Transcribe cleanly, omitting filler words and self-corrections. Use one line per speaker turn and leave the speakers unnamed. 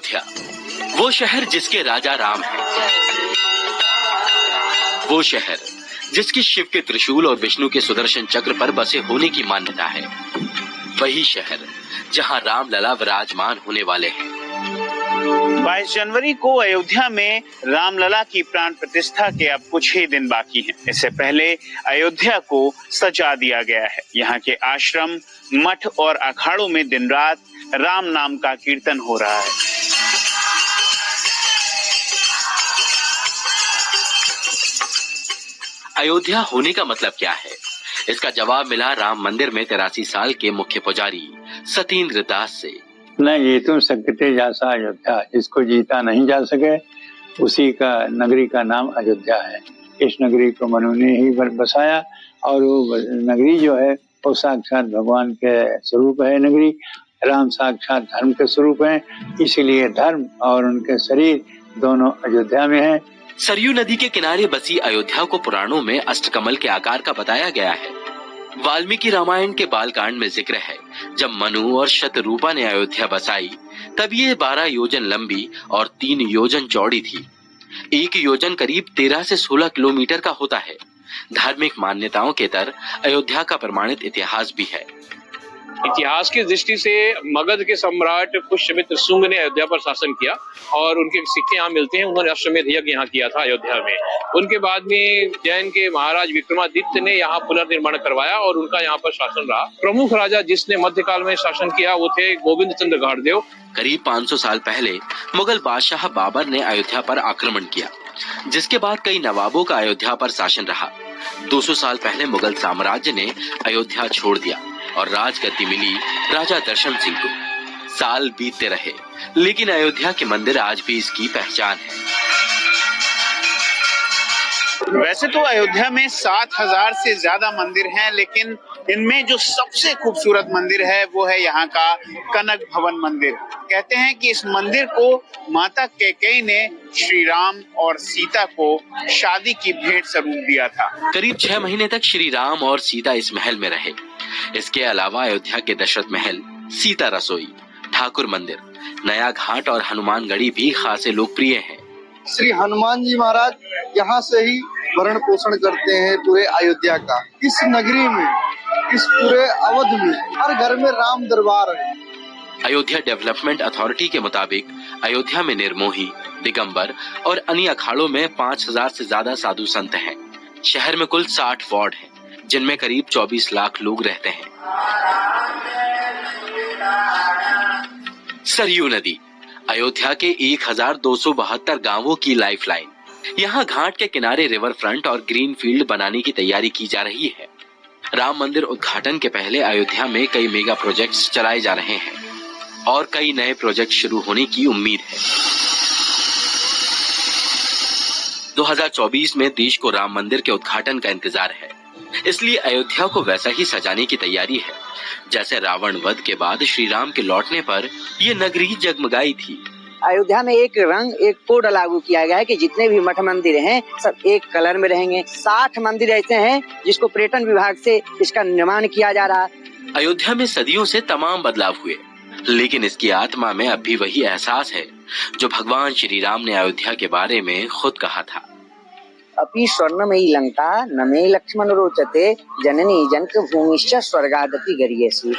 अयोध्या, वो शहर जिसके राजा राम है, वो शहर जिसकी शिव के त्रिशूल और विष्णु के सुदर्शन चक्र पर बसे होने की मान्यता है, वही शहर जहां रामलला विराजमान होने वाले हैं।
22 जनवरी को अयोध्या में रामलला की प्राण प्रतिष्ठा के अब कुछ ही दिन बाकी हैं। इससे पहले अयोध्या को सजा दिया गया है। यहाँ के आश्रम, मठ और अखाड़ों में दिन रात राम नाम का कीर्तन हो रहा है।
अयोध्या होने का मतलब क्या है? इसका जवाब मिला राम मंदिर में 83 साल के मुख्य पुजारी सतेंद्र दास से।
न ये तुम सकते जैसा अयोध्या, जिसको जीता नहीं जा सके, उसी का नगरी का नाम अयोध्या है। इस नगरी को मनु ने ही बसाया और वो नगरी जो है वो साक्षात भगवान के स्वरूप है। नगरी राम साक्षात धर्म के स्वरूप है, इसीलिए धर्म और उनके शरीर दोनों अयोध्या में है।
सरयू नदी के किनारे बसी अयोध्या को पुराणों में अष्टकमल के आकार का बताया गया है। वाल्मीकि रामायण के बालकांड में जिक्र है, जब मनु और शतरूपा ने अयोध्या बसाई तब ये 12 योजन लंबी और 3 योजन चौड़ी थी। 1 योजन करीब 13 से 16 किलोमीटर का होता है। धार्मिक मान्यताओं के तरह अयोध्या का प्रमाणित इतिहास भी है।
इतिहास की दृष्टि से मगध के सम्राट पुष्यमित्र शुंग ने अयोध्या पर शासन किया और उनके सिक्के यहाँ मिलते हैं। उन्होंने अश्वमेध यज्ञ यहाँ किया था अयोध्या में। उनके बाद में जैन के महाराज विक्रमादित्य ने यहाँ पुनर्निर्माण करवाया और उनका यहाँ पर शासन रहा। प्रमुख राजा जिसने मध्यकाल में शासन किया वो थे गोविंद चंद्र गाड़देव।
करीब 500 साल पहले मुगल बादशाह बाबर ने अयोध्या पर आक्रमण किया, जिसके बाद कई नवाबों का अयोध्या पर शासन रहा। 200 साल पहले मुगल साम्राज्य ने अयोध्या छोड़ दिया और राजगद्दी मिली राजा दर्शन सिंह को। साल बीतते रहे, लेकिन अयोध्या के मंदिर आज भी इसकी पहचान है।
वैसे तो अयोध्या में 7000 से ज्यादा मंदिर हैं, लेकिन इनमें जो सबसे खूबसूरत मंदिर है वो है यहाँ का कनक भवन मंदिर। कहते हैं कि इस मंदिर को माता कैकेयी ने श्री राम और सीता को शादी की भेंट स्वरूप दिया था।
करीब 6 महीने तक श्री राम और सीता इस महल में रहे। इसके अलावा अयोध्या के दशरथ महल, सीता रसोई, ठाकुर मंदिर, नया घाट और हनुमानगढ़ी भी खासे लोकप्रिय हैं।
श्री हनुमान जी महाराज यहाँ से ही भरण पोषण करते हैं पूरे अयोध्या का। इस नगरी में, इस पूरे अवध में हर घर में राम दरबार है।
अयोध्या डेवलपमेंट अथॉरिटी के मुताबिक अयोध्या में निर्मोही, दिगंबर और अन्य अखाड़ों में 5000 से ज्यादा साधु संत हैं। शहर में कुल 60 वार्ड हैं, जिनमें करीब 24 लाख लोग रहते हैं। सरयू नदी, अयोध्या के 1272 गांवों की लाइफलाइन। यहाँ घाट के किनारे रिवर फ्रंट और ग्रीन फील्ड बनाने की तैयारी की जा रही है। राम मंदिर उद्घाटन के पहले अयोध्या में कई मेगा प्रोजेक्ट्स चलाए जा रहे हैं और कई नए प्रोजेक्ट शुरू होने की उम्मीद है। 2024 में देश को राम मंदिर के उद्घाटन का इंतजार है, इसलिए अयोध्या को वैसा ही सजाने की तैयारी है जैसे रावण वध के बाद श्री राम के लौटने पर ये नगरी जगमगाई थी।
अयोध्या में एक रंग, एक कोड लागू किया गया है कि जितने भी मठ मंदिर हैं सब एक कलर में रहेंगे। 60 मंदिर ऐसे हैं जिसको पर्यटन विभाग से इसका निर्माण किया जा रहा है।
अयोध्या में सदियों से तमाम बदलाव हुए, लेकिन इसकी आत्मा में अब भी वही एहसास है जो भगवान श्री राम ने अयोध्या के बारे में खुद कहा था।
अपि स्वर्णमयी लंका न मे लक्ष्मण रोचते, जननी जनक भूमिश्च स्वर्गादपि गरीयसी।